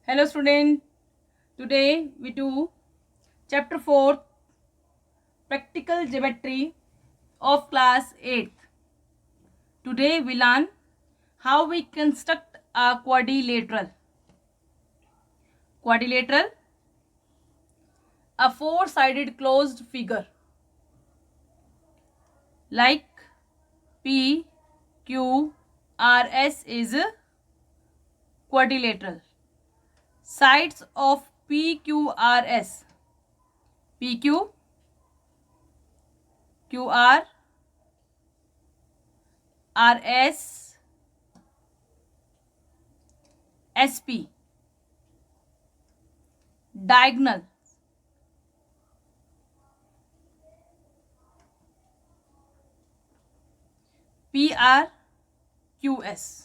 Hello student, today we do chapter 4 practical geometry of class 8th. Today we learn how we construct a quadrilateral. Quadrilateral, a four-sided closed figure like P, Q, R, S is quadrilateral. Sides of P, Q, R, S. P, Q, Q, R, R, S, S, P. Diagonal. P, R, Q, S.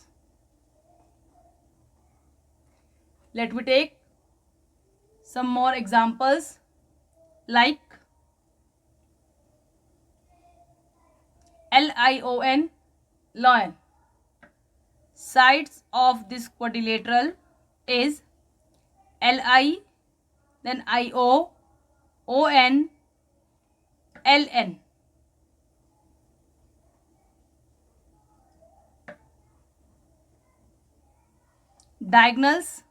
Let me take some more examples like LION, lion. Sides of this quadrilateral is LI, then IO, ON, LN. Diagonals,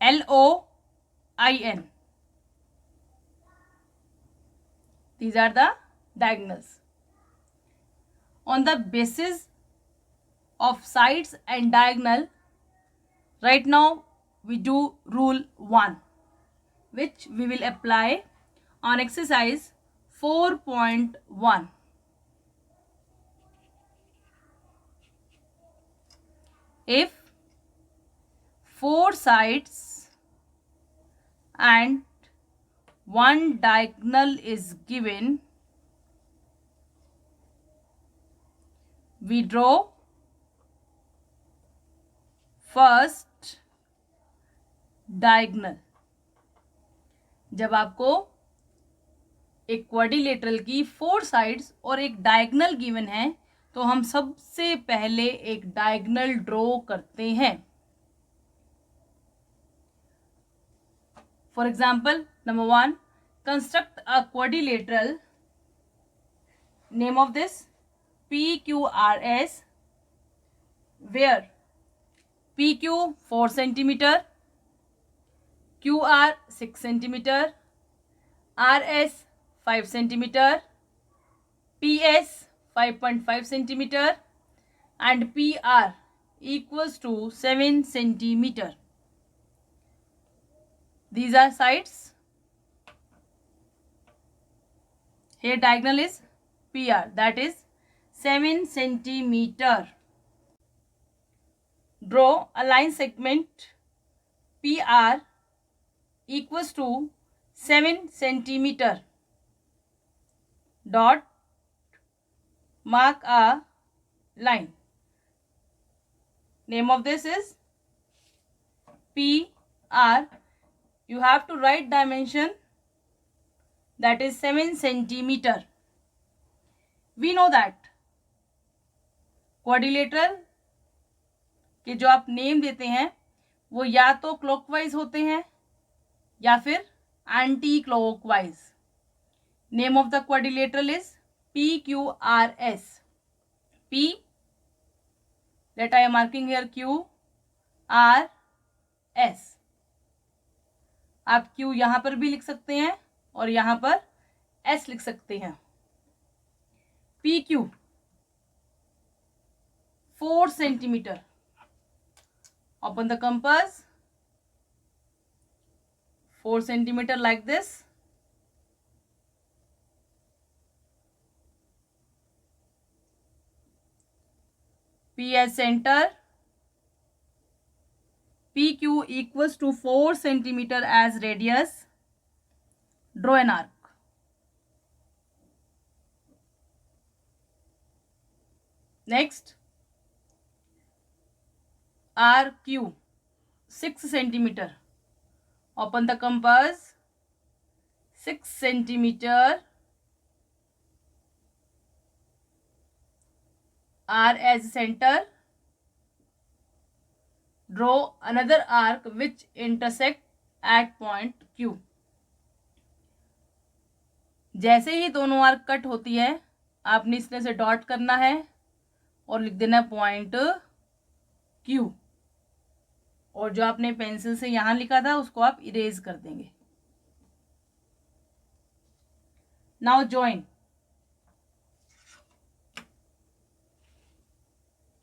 LOIN. These are the diagonals. On the basis of sides and diagonal, right now we do rule 1, which we will apply on exercise 4.1. If four sides and one diagonal is given, we draw first diagonal. जब आपको एक quadrilateral की four sides और एक diagonal given है तो हम सबसे पहले एक डायगोनल ड्रॉ करते हैं. For example, number 1, construct a quadrilateral. Name of this PQRS, where PQ 4 centimeter, QR 6 centimeter, RS 5 centimeter, PS 5.5 centimeter and PR equals to 7 centimeter. These are sides. Here diagonal is PR, that is 7 centimeter. Draw a line segment PR equals to 7 centimeter. Dot, mark a line. Name of this is PR. You have to write dimension, that is 7 centimeter. We know that quadrilateral के जो आप name देते हैं वो या तो clockwise होते हैं या फिर anti clockwise. Name of the quadrilateral is PQRS. P, that I am marking here Q, R, S. आप Q यहां पर भी लिख सकते हैं और यहां पर S लिख सकते हैं. PQ 4 centimeter. Open the compass. 4 centimeter like this. P as center. PQ equals to 4 centimeter as radius. Draw an arc. Next, RQ 6 centimeter. Open the compass. 6 centimeter. R as center, draw another arc which intersect at point Q. जैसे ही दोनों arc cut होती है आपने इसमें से dot करना है और लिख देना पॉइंट Q, और जो आपने पेंसिल से यहां लिखा था उसको आप इरेज कर देंगे. Now join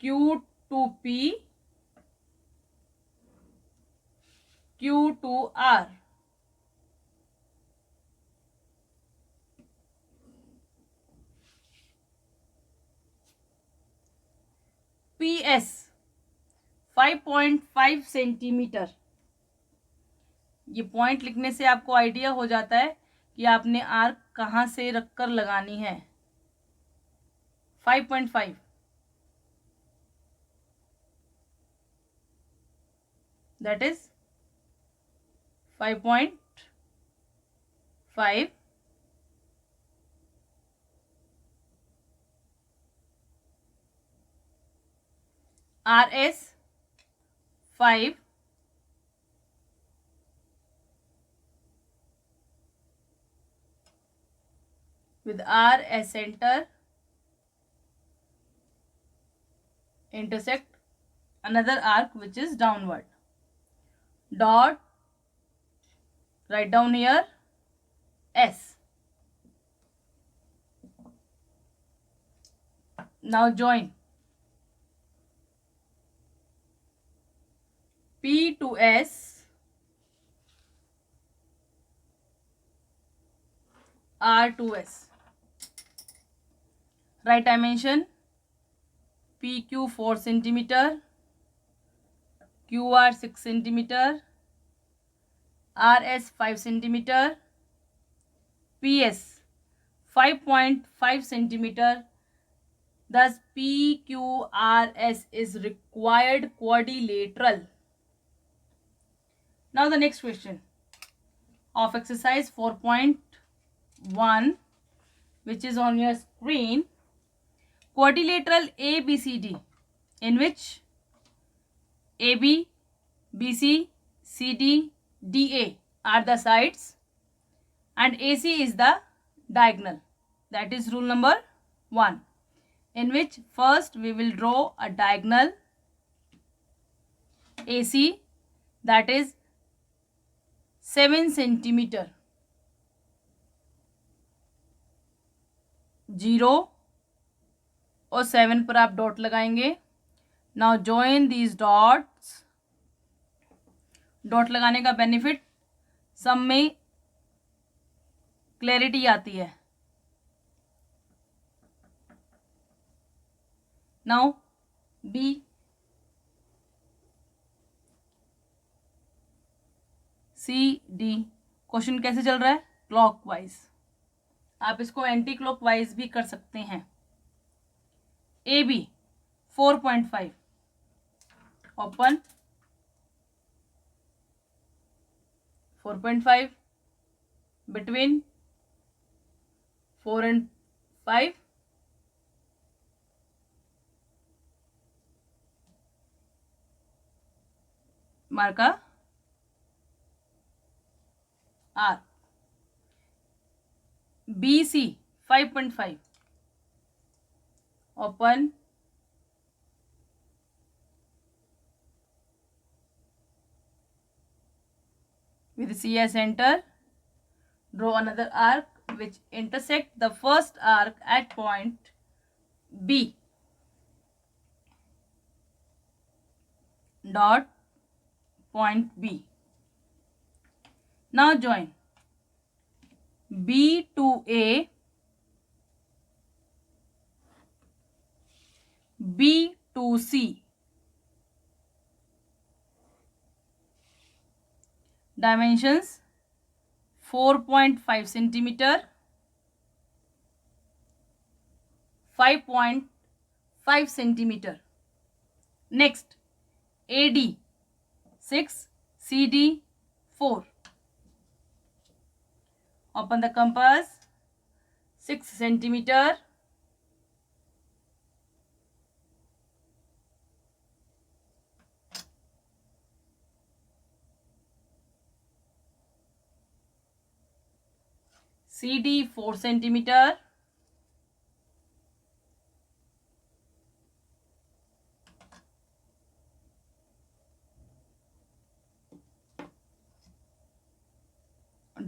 Q to P, Q to R. PS 5.5 centimetre. ये पॉइंट लिखने से आपको आइडिया हो जाता है कि आपने आर्क कहाँ से रखकर लगानी है. 5.5, that is 5.5 RS 5 with R as center, intersect another arc which is downward. Dot, write down here S. Now join P to S, R to S. Right dimension PQ 4 centimeter, QR 6 centimeter, RS 5 centimeter, PS 5.5 centimeter. Thus PQRS is required quadrilateral. Now the next question of exercise 4.1, which is on your screen. Quadrilateral ABCD, in which AB, BC, CD, DA are the sides and AC is the diagonal. That is rule number 1, in which first we will draw a diagonal AC, that is 7 centimeter. 0 और 7 पर आप dot लगाएंगे. Now join these dots. Dot लगाने का benefit सम में clarity आती है. Now B, सी, D. Question कैसे चल रहा है? क्लॉकवाइज. आप इसको एंटी क्लॉकवाइज भी कर सकते हैं. A B 4.5, open 4.5 between 4 and 5. Mark a R. BC 5.5, open with C as center. Draw another arc which intersect the first arc at point B. Dot point B. Now join B to A, B to C. Dimensions 4.5 centimeter, 5.5 centimeter. Next, AD 6, CD 4. Open the compass. 6 centimeter, CD 4 centimeter,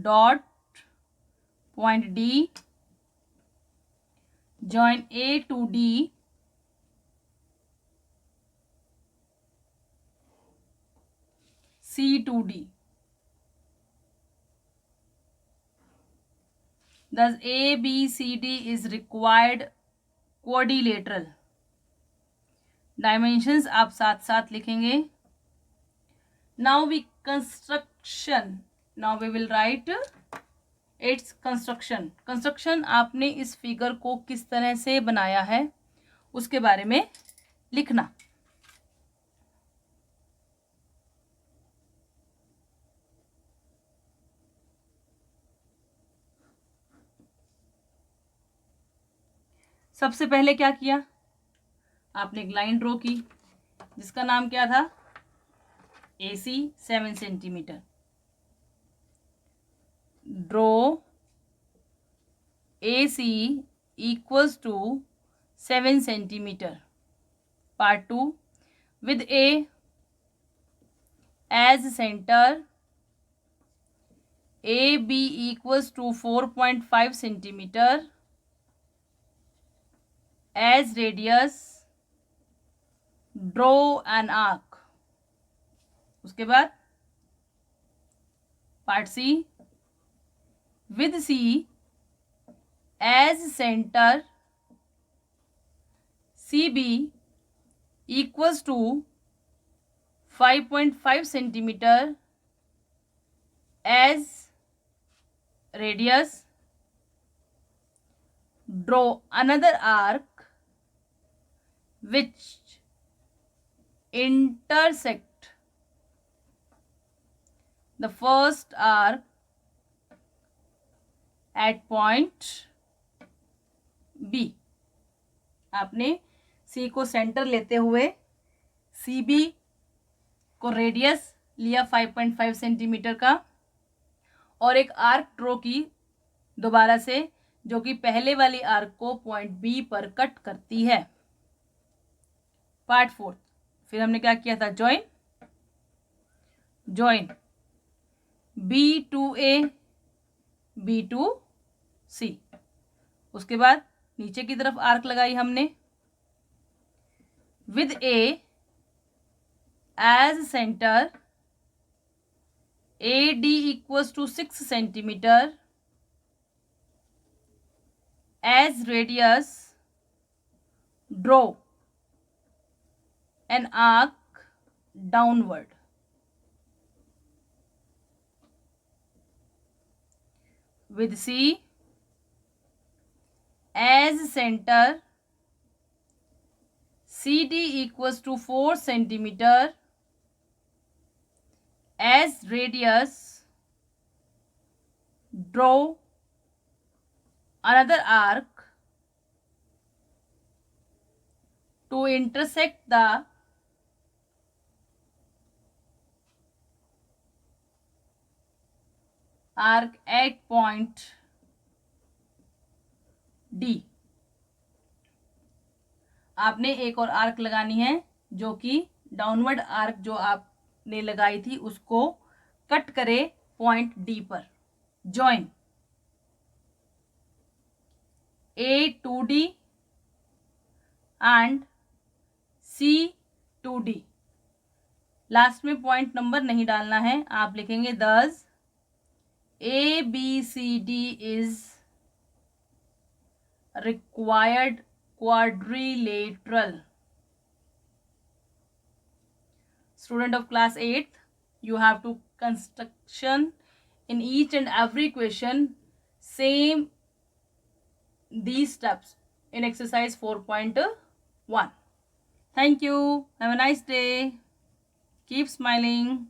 dot point D, join A to D, C to D. Thus ABCD is required quadrilateral. Dimensions आप साथ साथ लिखेंगे. Now we will write its construction. Construction आपने इस figure को किस तरह से बनाया है उसके बारे में लिखना. सबसे पहले क्या किया, आपने एक लाइन ड्रॉ की जिसका नाम क्या था, AC 7 centimetre. Draw AC equals to 7 centimeter. Part 2, with A as center, AB equals to 4.5 centimeter. As radius, draw an arc. उसके बाद part C, with C as center, CB equals to 5.5 centimeter. As radius, draw another arc which intersect the first arc at point B. आपने C को centre लेते हुए CB को radius लिया 5.5 centimetre का और एक आर्क ड्रॉ की दोबारा से, जो कि पहले वाली आर्क को पॉइंट B पर कट करती है. पार्ट 4, फिर हमने क्या किया था, join B to A, B to C. उसके बाद नीचे की तरफ आर्क लगाई हमने. With A as centre, AD equals to 6 centimeter. As radius, draw an arc downward. With C as center, CD equals to 4 centimeter. As radius, draw another arc to intersect the arc at point D. आपने एक और arc लगानी है जो कि downward arc जो आपने लगाई थी उसको कट करे पॉइंट D पर. Join A to D and C to D. Last में पॉइंट नंबर नहीं डालना है, आप लिखेंगे दस ABCD is required quadrilateral. Student of class 8th, you have to construction in each and every question same these steps in exercise 4.1. Thank you. Have a nice day. Keep smiling.